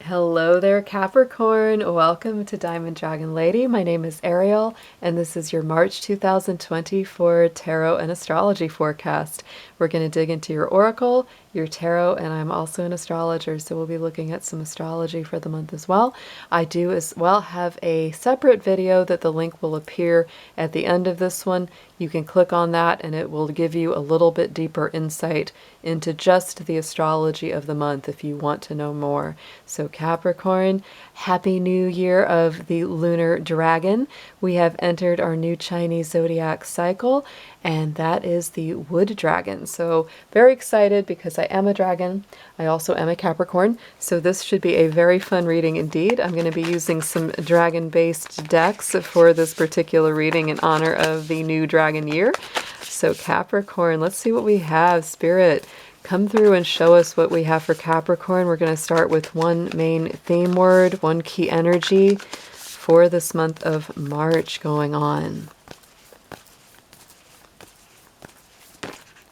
Hello there, Capricorn. Welcome to Diamond Dragon Lady. My name is Ariel, and this is your March 2024 tarot and astrology forecast. We're going to dig into your oracle, your tarot, and I'm also an astrologer, so we'll be looking at some astrology for the month as well. I do as well have a separate video that the link will appear at the end of this one. You can click on that and it will give you a little bit deeper insight into just the astrology of the month if you want to know more. So Capricorn, Happy New Year of the Lunar Dragon. We have entered our new Chinese zodiac cycle, and that is the Wood Dragon. So very excited because I am a dragon. I also am a Capricorn, so this should be a very fun reading indeed. I'm going to be using some dragon-based decks for this particular reading in honor of the new dragon year. So Capricorn, let's see what we have. Spirit, come through and show us what we have for Capricorn. We're going to start with one main theme word, one key energy for this month of March going on.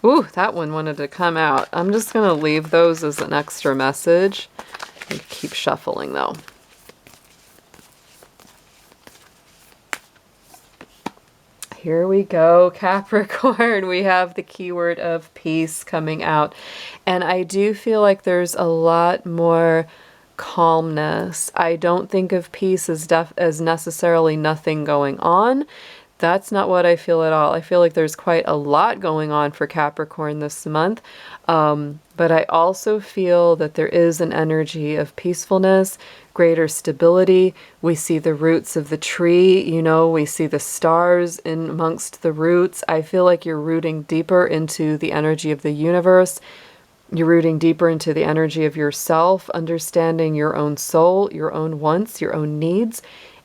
Ooh, that one wanted to come out. I'm just going to leave those as an extra message and keep shuffling though. Here we go, Capricorn. We have the keyword of peace coming out. And I do feel like there's a lot more calmness. I don't think of peace as necessarily nothing going on. That's not what I feel at all. I feel like there's quite a lot going on for Capricorn this month. But I also feel that there is an energy of peacefulness, greater stability. We see the roots of the tree, we see the stars in amongst the roots. I feel like you're rooting deeper into the energy of the universe. You're rooting deeper into the energy of yourself, understanding your own soul, your own wants, your own needs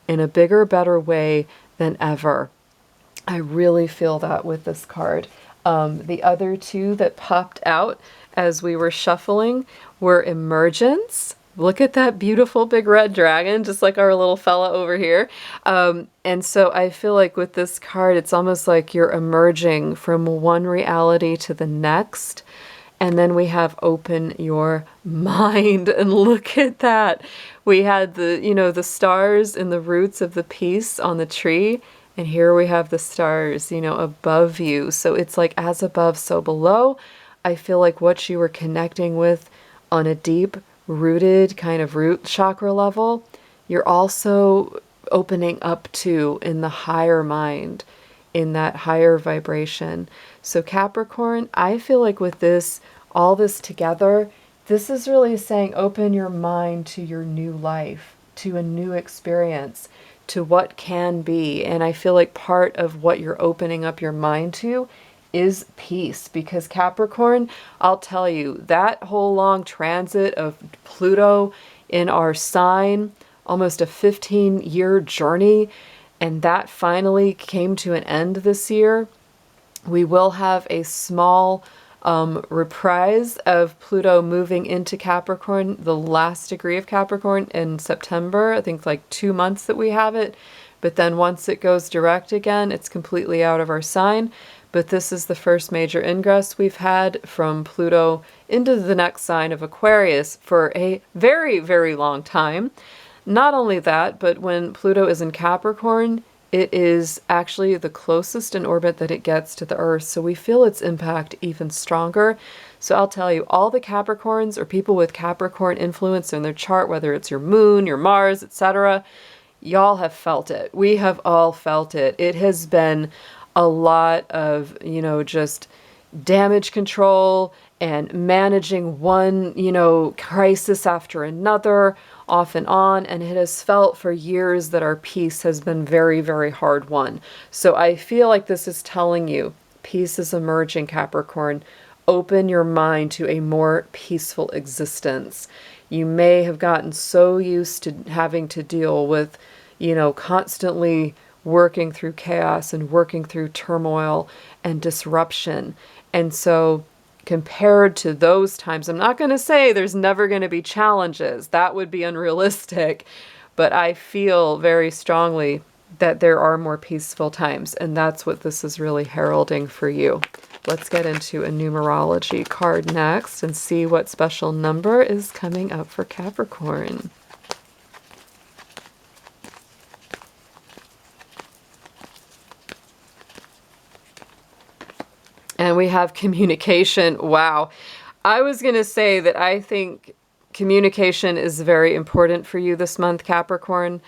in a bigger, better way than ever. I really feel that with this card. The other two that popped out as we were shuffling were emergence. Look at that beautiful big red dragon, just like our little fella over here. And so I feel like with this card, it's almost like you're emerging from one reality to the next. And then we have open your mind, and look at that. We had the stars in the roots of the peace on the tree. And here we have the stars, above you. So it's like as above, so below. I feel like what you were connecting with on a deep rooted kind of root chakra level, you're also opening up to in the higher mind, in that higher vibration. So Capricorn, I feel like with this, all this together, this is really saying open your mind to your new life, to a new experience, to what can be. And I feel like part of what you're opening up your mind to is peace, because Capricorn, I'll tell you, that whole long transit of Pluto in our sign, almost a 15-year journey, and that finally came to an end this year. We will have a small reprise of Pluto moving into Capricorn, the last degree of Capricorn in September. I think like 2 months that we have it. But then once it goes direct again, it's completely out of our sign. But this is the first major ingress we've had from Pluto into the next sign of Aquarius for a very, very long time. Not only that, but when Pluto is in Capricorn, it is actually the closest in orbit that it gets to the Earth, so we feel its impact even stronger. So I'll tell you, all the Capricorns or people with Capricorn influence in their chart, whether it's your moon, your Mars, etc., y'all have felt it. We have all felt it. It has been a lot of, just damage control and managing one, crisis after another, off and on, and it has felt for years that our peace has been very, very hard won. So I feel like this is telling you, peace is emerging, Capricorn. Open your mind to a more peaceful existence. You may have gotten so used to having to deal with, constantly working through chaos and working through turmoil and disruption. And so compared to those times, I'm not going to say there's never going to be challenges. That would be unrealistic. But I feel very strongly that there are more peaceful times, and that's what this is really heralding for you. Let's get into a numerology card next and see what special number is coming up for Capricorn. And we have communication. Wow. I was going to say that I think communication is very important for you this month, Capricorn.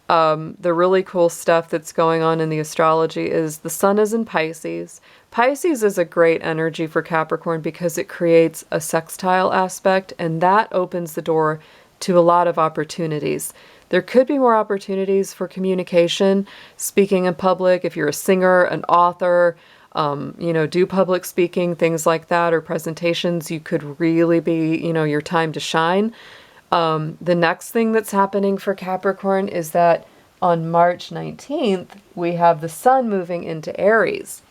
The really cool stuff that's going on in the astrology is the sun is in Pisces. Pisces is a great energy for Capricorn because it creates a sextile aspect, and that opens the door to a lot of opportunities. There could be more opportunities for communication, speaking in public, if you're a singer, an author, do public speaking, things like that, or presentations. You could really be, your time to shine. The next thing that's happening for Capricorn is that on March 19th, we have the sun moving into Aries.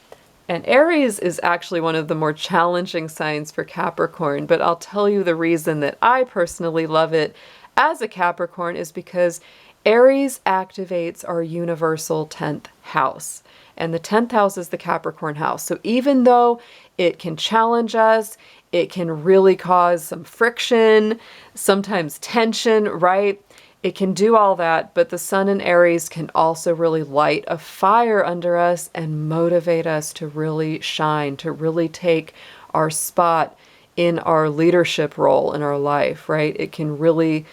And Aries is actually one of the more challenging signs for Capricorn, but I'll tell you the reason that I personally love it as a Capricorn is because Aries activates our universal 10th house. And the 10th house is the Capricorn house. So even though it can challenge us, it can really cause some friction, sometimes tension, right? It can do all that, but the sun in Aries can also really light a fire under us and motivate us to really shine, to really take our spot in our leadership role in our life, right? It can really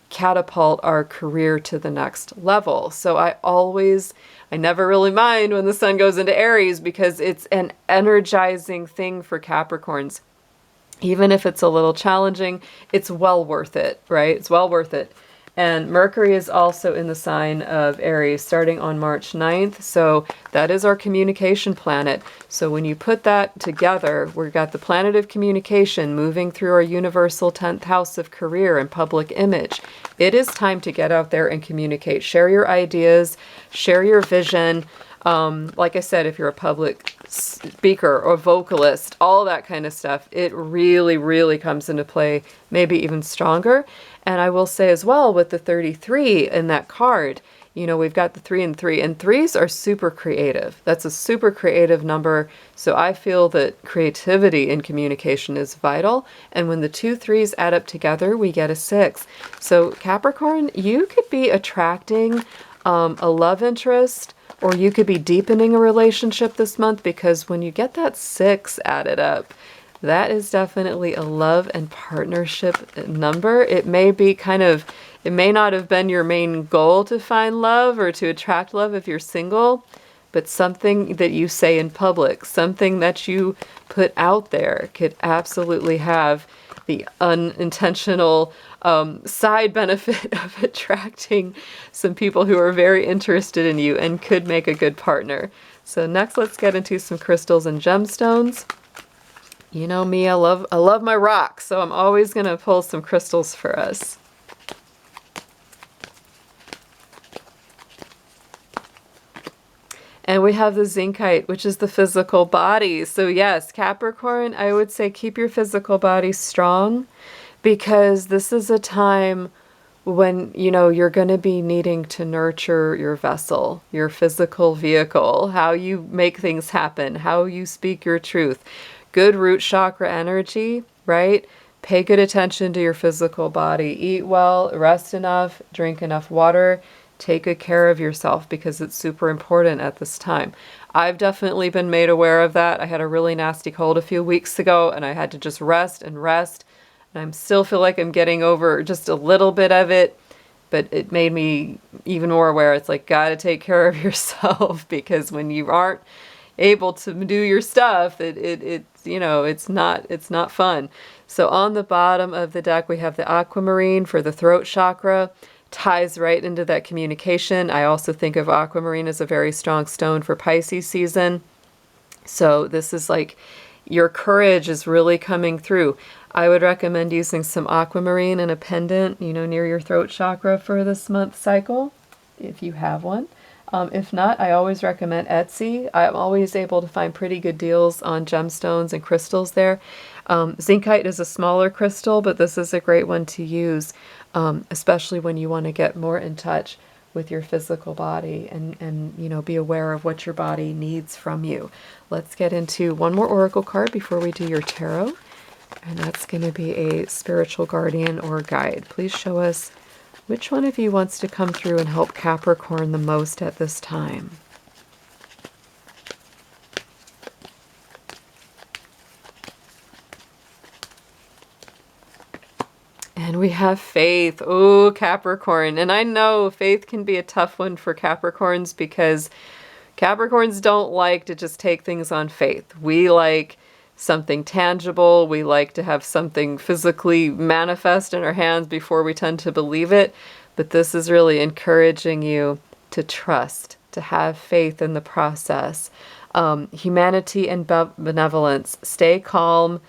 catapult our career to the next level. So I never really mind when the sun goes into Aries because it's an energizing thing for Capricorns. Even if it's a little challenging, it's well worth it, right? It's well worth it. And Mercury is also in the sign of Aries starting on March 9th. So that is our communication planet. So when you put that together, we've got the planet of communication moving through our universal 10th house of career and public image. It is time to get out there and communicate. Share your ideas, share your vision. Like I said, if you're a public speaker or vocalist, all that kind of stuff, it really, really comes into play, maybe even stronger. And I will say as well with the 33 in that card, we've got the 3 and 3, and 3s are super creative. That's a super creative number. So I feel that creativity in communication is vital. And when the 2 3s add up together, we get a 6. So Capricorn, you could be attracting a love interest, or you could be deepening a relationship this month, because when you get that 6 added up, that is definitely a love and partnership number. It may not have been your main goal to find love or to attract love if you're single, but something that you say in public, something that you put out there could absolutely have the unintentional side benefit of attracting some people who are very interested in you and could make a good partner. So next, let's get into some crystals and gemstones. You know me, I love my rocks, so I'm always going to pull some crystals for us. And we have the zincite, which is the physical body. So yes, Capricorn, I would say keep your physical body strong, because this is a time when, you're going to be needing to nurture your vessel, your physical vehicle, how you make things happen, how you speak your truth. Good root chakra energy, right? Pay good attention to your physical body. Eat well, rest enough, drink enough water. Take good care of yourself, because it's super important at this time. I've definitely been made aware of that. I had a really nasty cold a few weeks ago, and I had to just rest and rest. And I still feel like I'm getting over just a little bit of it, but it made me even more aware. It's like, gotta take care of yourself, because when you aren't able to do your stuff, it's not fun. So on the bottom of the deck, we have the aquamarine for the throat chakra. Ties right into that communication. I also think of aquamarine as a very strong stone for Pisces season. So this is like your courage is really coming through. I would recommend using some aquamarine in a pendant, near your throat chakra for this month cycle, if you have one. If not, I always recommend Etsy. I'm always able to find pretty good deals on gemstones and crystals there. Zincite is a smaller crystal, but this is a great one to use, especially when you want to get more in touch with your physical body, and be aware of what your body needs from you. Let's get into one more oracle card before we do your tarot, and that's going to be a spiritual guardian or guide. Please show us which one of you wants to come through and help Capricorn the most at this time. And we have faith. Oh, Capricorn. And I know faith can be a tough one for Capricorns because Capricorns don't like to just take things on faith. We like something tangible. We like to have something physically manifest in our hands before we tend to believe it. But this is really encouraging you to trust, to have faith in the process. Humanity and benevolence. Stay calm.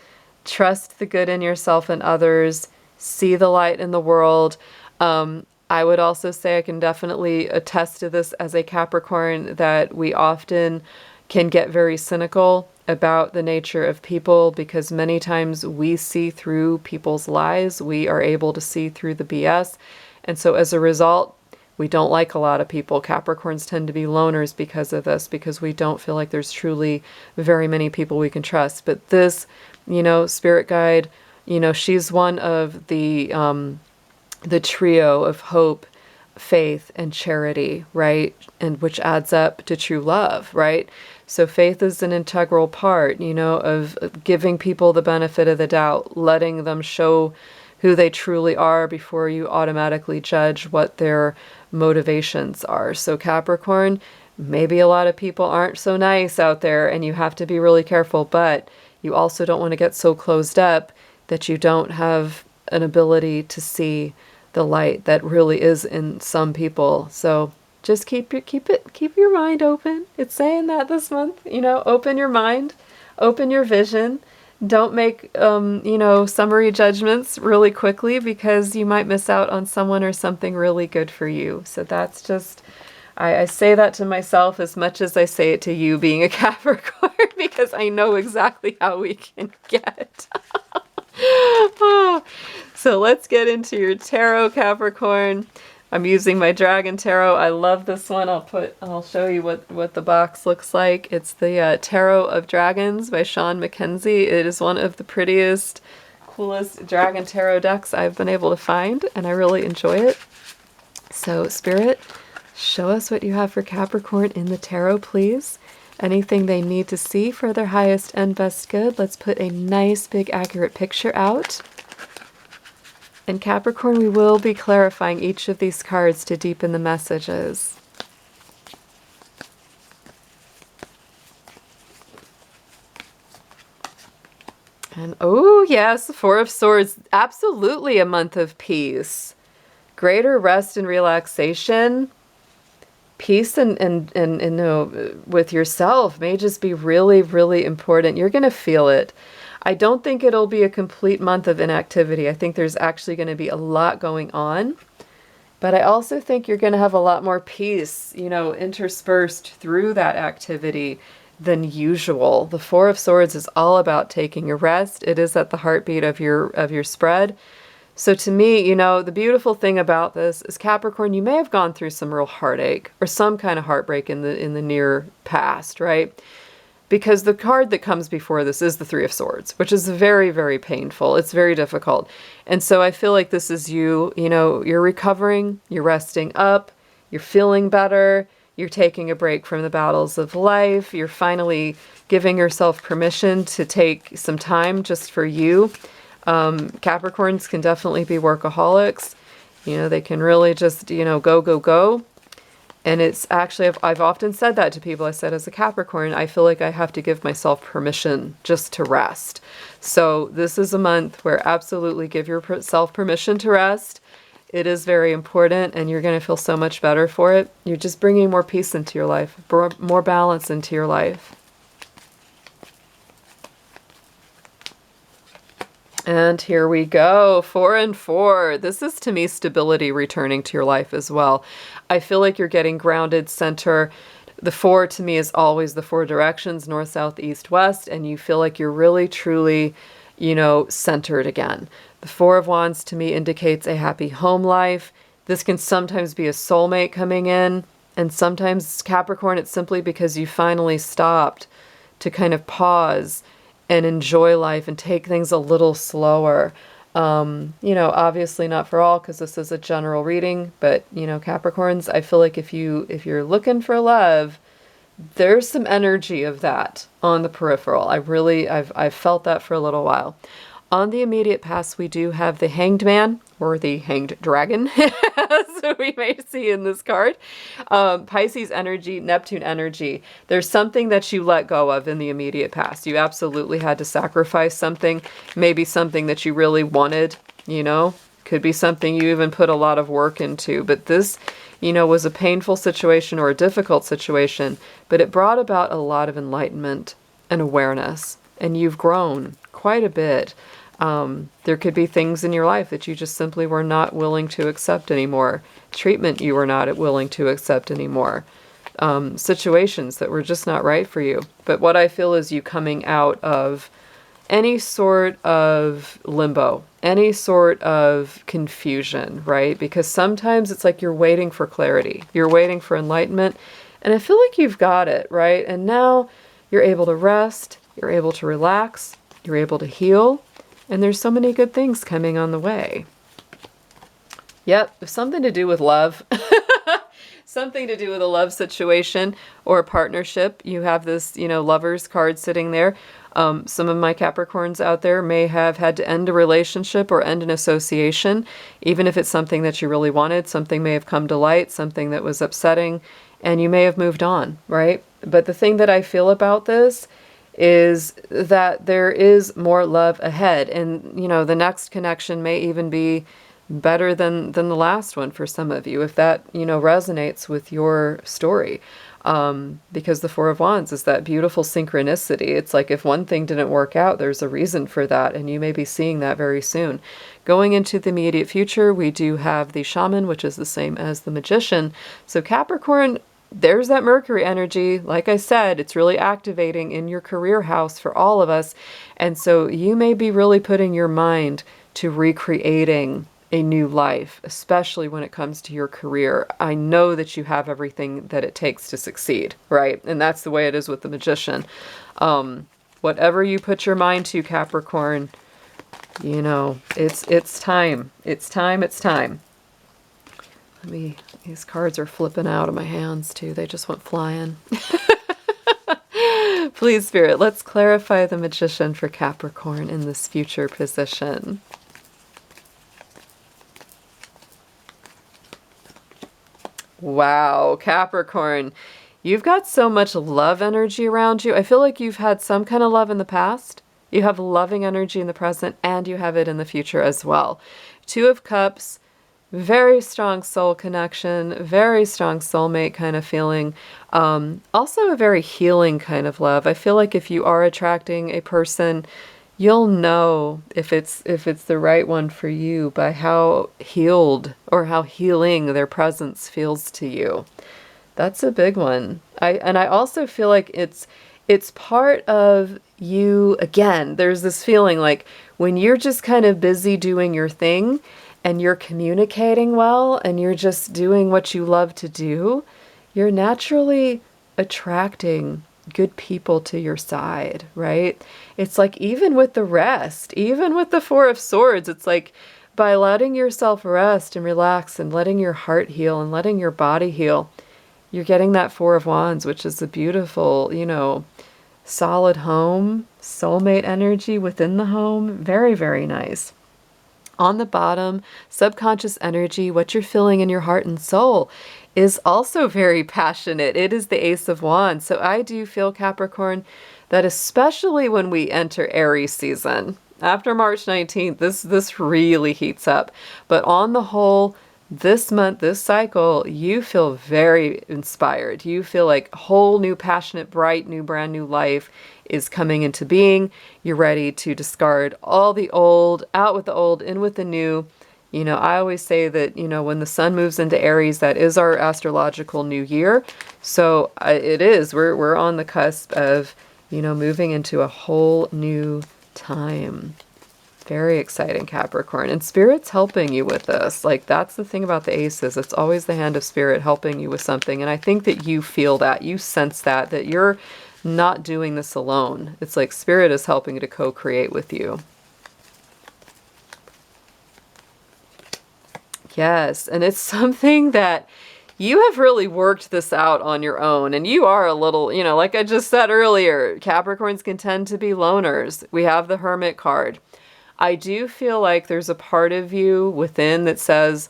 Trust the good in yourself and others. See the light in the world. I would also say I can definitely attest to this as a Capricorn, that we often can get very cynical about the nature of people because many times we see through people's lies. We are able to see through the BS. And so as a result, we don't like a lot of people. Capricorns tend to be loners because of this, because we don't feel like there's truly very many people we can trust. But this, spirit guide, she's one of the trio of hope, faith, and charity, right? And which adds up to true love, right? So faith is an integral part, of giving people the benefit of the doubt, letting them show who they truly are before you automatically judge what their motivations are. So Capricorn, maybe a lot of people aren't so nice out there and you have to be really careful, but you also don't want to get so closed up that you don't have an ability to see the light that really is in some people. So just keep your mind open. It's saying that this month, open your mind, open your vision. Don't make, summary judgments really quickly because you might miss out on someone or something really good for you. So that's just, I say that to myself as much as I say it to you being a Capricorn because I know exactly how we can get. So let's get into your tarot, Capricorn. I'm using my Dragon Tarot. I love this one. I'll show you what the box looks like. It's the Tarot of Dragons by Sean Mackenzie. It is one of the prettiest, coolest Dragon Tarot decks I've been able to find, and I really enjoy it. So Spirit, show us what you have for Capricorn in the tarot, please. Anything they need to see for their highest and best good. Let's put a nice, big, accurate picture out. And Capricorn, we will be clarifying each of these cards to deepen the messages. And oh yes, the Four of Swords, absolutely a month of peace. Greater rest and relaxation. Peace and with yourself may just be really, really important. You're going to feel it. I don't think it'll be a complete month of inactivity. I think there's actually going to be a lot going on. But I also think you're going to have a lot more peace, interspersed through that activity than usual. The Four of Swords is all about taking a rest. It is at the heartbeat of your spread. So to me, the beautiful thing about this is Capricorn, you may have gone through some real heartache or some kind of heartbreak in the near past, right? Because the card that comes before this is the Three of Swords, which is very, very painful. It's very difficult. And so I feel like this is you're recovering, you're resting up, you're feeling better, you're taking a break from the battles of life, you're finally giving yourself permission to take some time just for you. Capricorns can definitely be workaholics. They can really just, go. And it's actually, I've often said that to people. I said, as a Capricorn, I feel like I have to give myself permission just to rest. So this is a month where absolutely give yourself permission to rest. It is very important, and you're going to feel so much better for it. You're just bringing more peace into your life, more balance into your life. And here we go, 4 and 4. This is, to me, stability returning to your life as well. I feel like you're getting grounded, center. The 4 to me is always the 4 directions, north, south, east, west, and you feel like you're really, truly, centered again. The 4 of Wands to me indicates a happy home life, This can sometimes be a soulmate coming in, and sometimes Capricorn, it's simply because you finally stopped to kind of pause and enjoy life and take things a little slower. You know, obviously not for all, because this is a general reading, but you know, Capricorns, I feel like if you're looking for love, there's some energy of that on the peripheral. I've felt that for a little while. On the immediate past, we do have the Hanged Man, or the Hanged Dragon, as we may see in this card. Pisces energy, Neptune energy. There's something that you let go of in the immediate past. You absolutely had to sacrifice something, maybe something that you really wanted, you know? Could be something you even put a lot of work into. But this, you know, was a painful situation or a difficult situation, but it brought about a lot of enlightenment and awareness, and you've grown quite a bit. There could be things in your life that you just simply were not willing to accept anymore. Treatment you were not willing to accept anymore. Situations that were just not right for you. But what I feel is you coming out of any sort of limbo, any sort of confusion, right? Because sometimes it's like you're waiting for clarity. You're waiting for enlightenment. And I feel like you've got it, right? And now you're able to rest. You're able to relax. You're able to heal. And there's so many good things coming on the way. Yep, something to do with love. Something to do with a love situation or a partnership. You have this, you know, Lovers card sitting there. Some of my Capricorns out there may have had to end a relationship or end an association, even if it's something that you really wanted. Something may have come to light, something that was upsetting, and you may have moved on, right? But the thing that I feel about this is that there is more love ahead. And, you know, the next connection may even be better than the last one for some of you, if that, you know, resonates with your story. Because the Four of Wands is that beautiful synchronicity. It's like if one thing didn't work out, there's a reason for that, and you may be seeing that very soon. Going into the immediate future, we do have the Shaman, which is the same as the Magician. So Capricorn, there's that Mercury energy. Like I said, it's really activating in your career house for all of us. And so you may be really putting your mind to recreating a new life, especially when it comes to your career. I know that you have everything that it takes to succeed, right? And that's the way it is with the Magician. Whatever you put your mind to, Capricorn, you know, it's time. It's time. It's time. These cards are flipping out of my hands too. They just went flying. Please, Spirit, let's clarify the Magician for Capricorn in this future position. Wow, Capricorn, you've got so much love energy around you. I feel like you've had some kind of love in the past. You have loving energy in the present, and you have it in the future as well. Two of Cups, very strong soul connection, very strong soulmate kind of feeling. Also a very healing kind of love. I feel like if you are attracting a person, you'll know if it's the right one for you by how healed or how healing their presence feels to you. That's a big one. I also feel like it's part of you. Again, there's this feeling like when you're just kind of busy doing your thing and you're communicating well and you're just doing what you love to do, you're naturally attracting good people to your side, right? It's like even with the rest, even with the Four of Swords, it's like by letting yourself rest and relax and letting your heart heal and letting your body heal, you're getting that Four of Wands, which is a beautiful, you know, solid home, soulmate energy within the home. Very, very nice. On the bottom, subconscious energy, what you're feeling in your heart and soul is also very passionate. It is the Ace of Wands. So I do feel, Capricorn, that especially when we enter Aries season, after March 19th, this really heats up. But on the whole, this month, this cycle, you feel very inspired. You feel like a whole new, passionate, bright, new, brand new life is coming into being. You're ready to discard all the old, out with the old, in with the new. You know, I always say that, you know, when the sun moves into Aries, that is our astrological new year. So it is, we're on the cusp of, you know, moving into a whole new time. Very exciting, Capricorn. And Spirit's helping you with this. Like, that's the thing about the aces. It's always the hand of Spirit helping you with something. And I think that you feel that. You sense that you're not doing this alone. It's like Spirit is helping to co-create with you. Yes, and it's something that you have really worked this out on your own, and you are a little, you know, like I just said earlier, Capricorns can tend to be loners. We have the Hermit card. I do feel like there's a part of you within that says,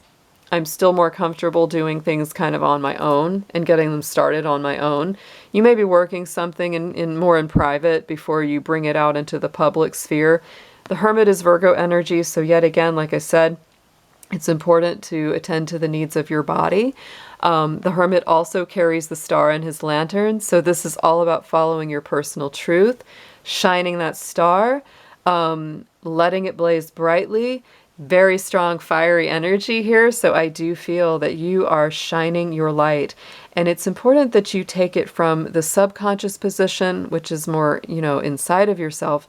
I'm still more comfortable doing things kind of on my own and getting them started on my own. You may be working something in more in private before you bring it out into the public sphere. The Hermit is Virgo energy, so yet again, like I said, it's important to attend to the needs of your body. The Hermit also carries the star in his lantern. So this is all about following your personal truth, shining that star, letting it blaze brightly. Very strong fiery energy here. So I do feel that you are shining your light. And it's important that you take it from the subconscious position, which is more, you know, inside of yourself,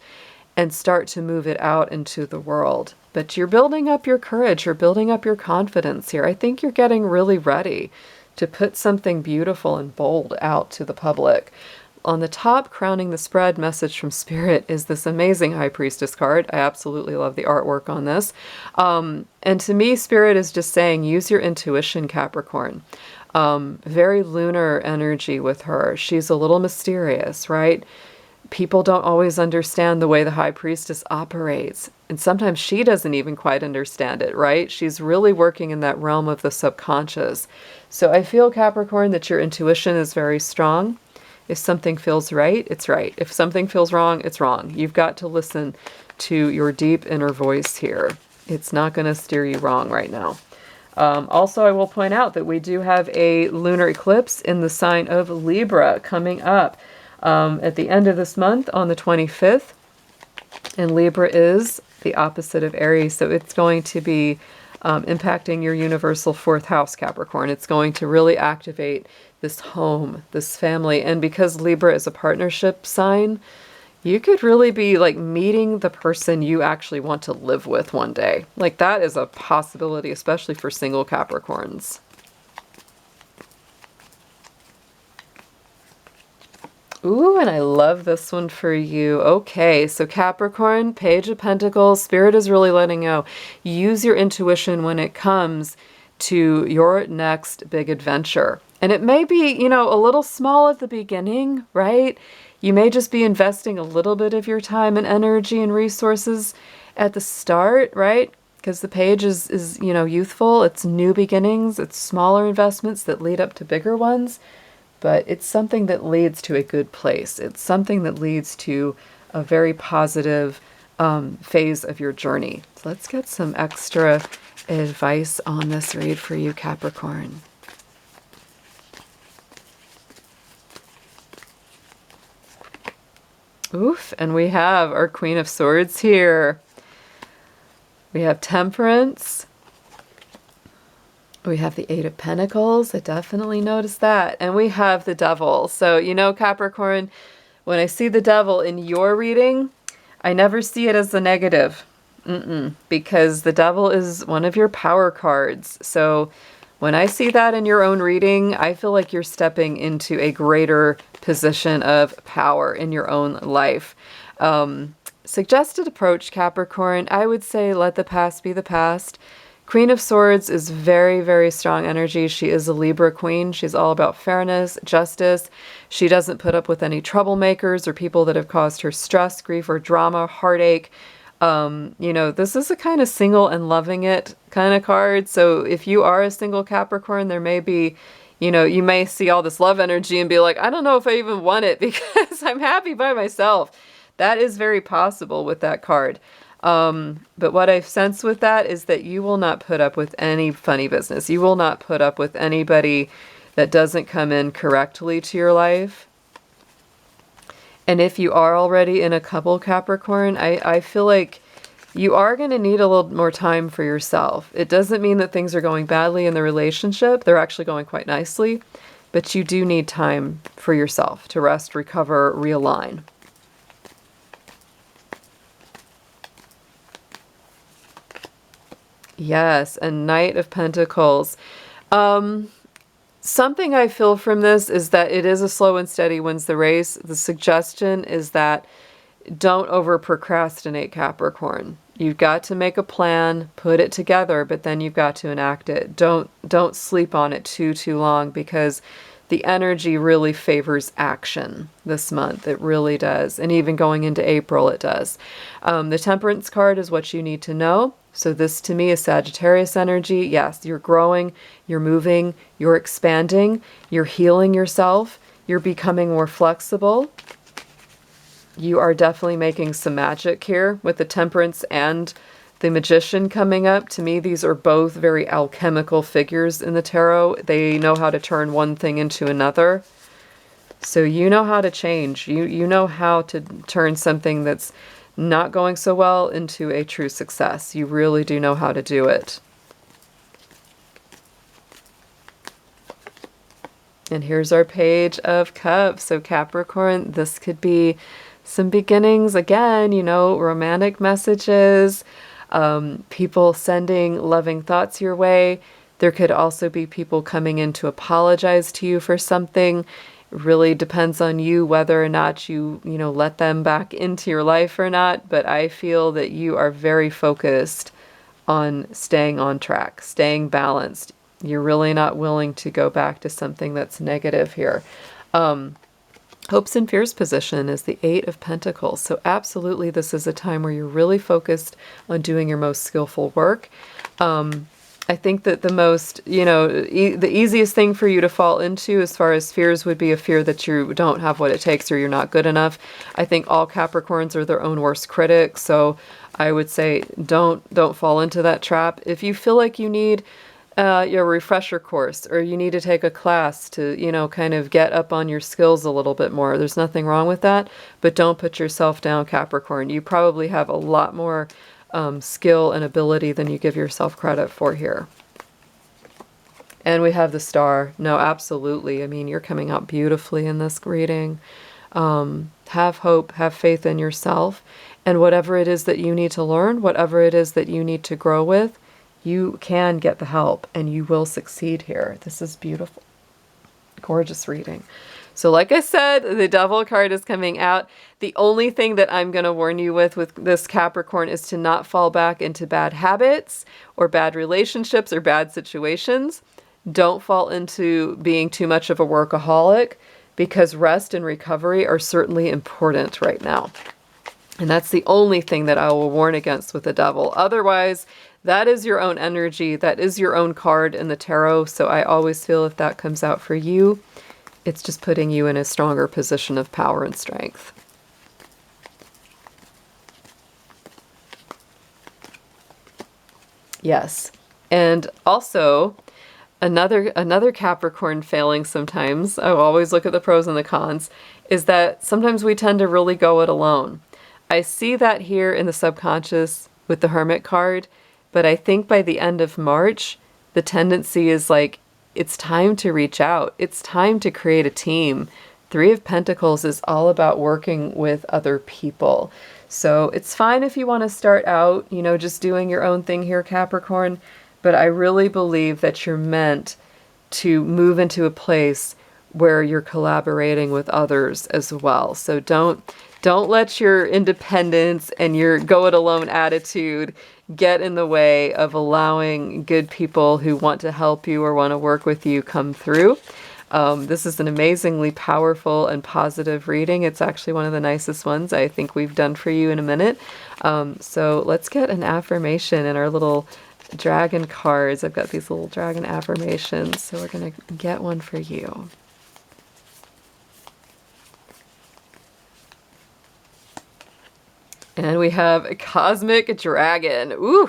and start to move it out into the world. But you're building up your courage, you're building up your confidence here. I think you're getting really ready to put something beautiful and bold out to the public. On the top, crowning the spread, message from Spirit, is this amazing High Priestess card. I absolutely love the artwork on this. And to me, Spirit is just saying, use your intuition, Capricorn. Very lunar energy with her. She's a little mysterious, right? People don't always understand the way the High Priestess operates. And sometimes she doesn't even quite understand it, right? She's really working in that realm of the subconscious. So I feel, Capricorn, that your intuition is very strong. If something feels right, it's right. If something feels wrong, it's wrong. You've got to listen to your deep inner voice here. It's not going to steer you wrong right now. Also, I will point out that we do have a lunar eclipse in the sign of Libra coming up at the end of this month on the 25th. And Libra is the opposite of Aries, so it's going to be impacting your universal fourth house, Capricorn. It's going to really activate this home, this family. And because Libra is a partnership sign, you could really be like meeting the person you actually want to live with one day. Like, that is a possibility, especially for single Capricorns. Ooh, and I love this one for you. Okay, so Capricorn, Page of Pentacles, Spirit is really letting you know. Use your intuition when it comes to your next big adventure. And it may be, you know, a little small at the beginning, right? You may just be investing a little bit of your time and energy and resources at the start, right? Because the page is, you know, youthful. It's new beginnings. It's smaller investments that lead up to bigger ones. But it's something that leads to a good place. It's something that leads to a very positive phase of your journey. So let's get some extra advice on this read for you, Capricorn. Oof, and we have our Queen of Swords here. We have Temperance. We have the Eight of Pentacles. I definitely noticed that. And we have the Devil. So, you know, Capricorn, when I see the Devil in your reading, I never see it as a negative. Because the Devil is one of your power cards. So when I see that in your own reading, I feel like you're stepping into a greater position of power in your own life. Suggested approach, Capricorn, I would say let the past be the past. Queen of Swords is very, very strong energy. She is a Libra queen. She's all about fairness, justice. She doesn't put up with any troublemakers or people that have caused her stress, grief, or drama, heartache. You know, this is a kind of single and loving it kind of card. So if you are a single Capricorn, there may be, you know, you may see all this love energy and be like, I don't know if I even want it because I'm happy by myself. That is very possible with that card. But what I've sensed with that is that you will not put up with any funny business. You will not put up with anybody that doesn't come in correctly to your life. And if you are already in a couple, Capricorn, I feel like you are going to need a little more time for yourself. It doesn't mean that things are going badly in the relationship. They're actually going quite nicely. But you do need time for yourself to rest, recover, realign. Yes, a Knight of Pentacles. Something I feel from this is that it is a slow and steady wins the race. The suggestion is that don't over procrastinate, Capricorn. You've got to make a plan, put it together, but then you've got to enact it. Don't sleep on it too long, because the energy really favors action this month. It really does. And even going into April, it does. The Temperance card is what you need to know. So this to me is Sagittarius energy. Yes, you're growing, you're moving, you're expanding, you're healing yourself, you're becoming more flexible. You are definitely making some magic here with the Temperance and the Magician coming up. To me, these are both very alchemical figures in the tarot. They know how to turn one thing into another. So you know how to change. You know how to turn something that's not going so well into a true success. You really do know how to do it. And here's our Page of Cups. So Capricorn, this could be some beginnings. Again, you know, romantic messages, people sending loving thoughts your way. There could also be people coming in to apologize to you for something. Really depends on you whether or not you let them back into your life or not. But I feel that you are very focused on staying on track, staying balanced. You're really not willing to go back to something that's negative here. Hopes and fears position is the Eight of Pentacles. So absolutely, this is a time where you're really focused on doing your most skillful work. I think that the most, the easiest thing for you to fall into as far as fears would be a fear that you don't have what it takes or you're not good enough. I think all Capricorns are their own worst critics. So I would say don't fall into that trap. If you feel like you need your refresher course, or you need to take a class to, kind of get up on your skills a little bit more, there's nothing wrong with that, but don't put yourself down, Capricorn. You probably have a lot more skill and ability than you give yourself credit for here. And we have the Star. No, absolutely. I mean, you're coming out beautifully in this reading. Have hope, have faith in yourself, and whatever it is that you need to learn, whatever it is that you need to grow with, you can get the help and you will succeed here. This is beautiful. Gorgeous reading. So like I said, the Devil card is coming out. The only thing that I'm going to warn you with this Capricorn is to not fall back into bad habits or bad relationships or bad situations. Don't fall into being too much of a workaholic, because rest and recovery are certainly important right now. And that's the only thing that I will warn against with the Devil. Otherwise, that is your own energy. That is your own card in the tarot. So I always feel if that comes out for you, it's just putting you in a stronger position of power and strength. Yes. And also, another Capricorn failing sometimes, I always look at the pros and the cons, is that sometimes we tend to really go it alone. I see that here in the subconscious with the Hermit card, but I think by the end of March, the tendency is like, it's time to reach out. It's time to create a team. Three of Pentacles is all about working with other people. So it's fine if you want to start out, just doing your own thing here, Capricorn, but I really believe that you're meant to move into a place where you're collaborating with others as well. So don't let your independence and your go it alone attitude get in the way of allowing good people who want to help you or want to work with you come through. This is an amazingly powerful and positive reading. It's actually one of the nicest ones I think we've done for you in a minute. So let's get an affirmation in our little dragon cards. I've got these little dragon affirmations, so we're going to get one for you. And we have a cosmic dragon. Ooh!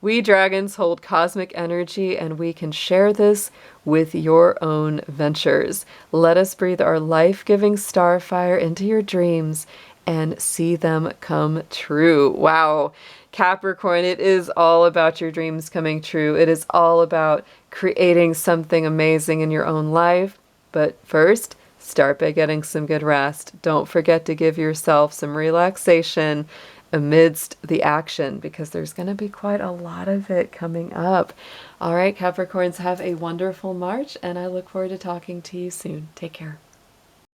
We dragons hold cosmic energy, and we can share this with your own ventures. Let us breathe our life-giving star fire into your dreams and see them come true. Wow. Capricorn, it is all about your dreams coming true. It is all about creating something amazing in your own life. But first, start by getting some good rest. Don't forget to give yourself some relaxation amidst the action, because there's going to be quite a lot of it coming up. All right, Capricorns, have a wonderful March, and I look forward to talking to you soon. Take care.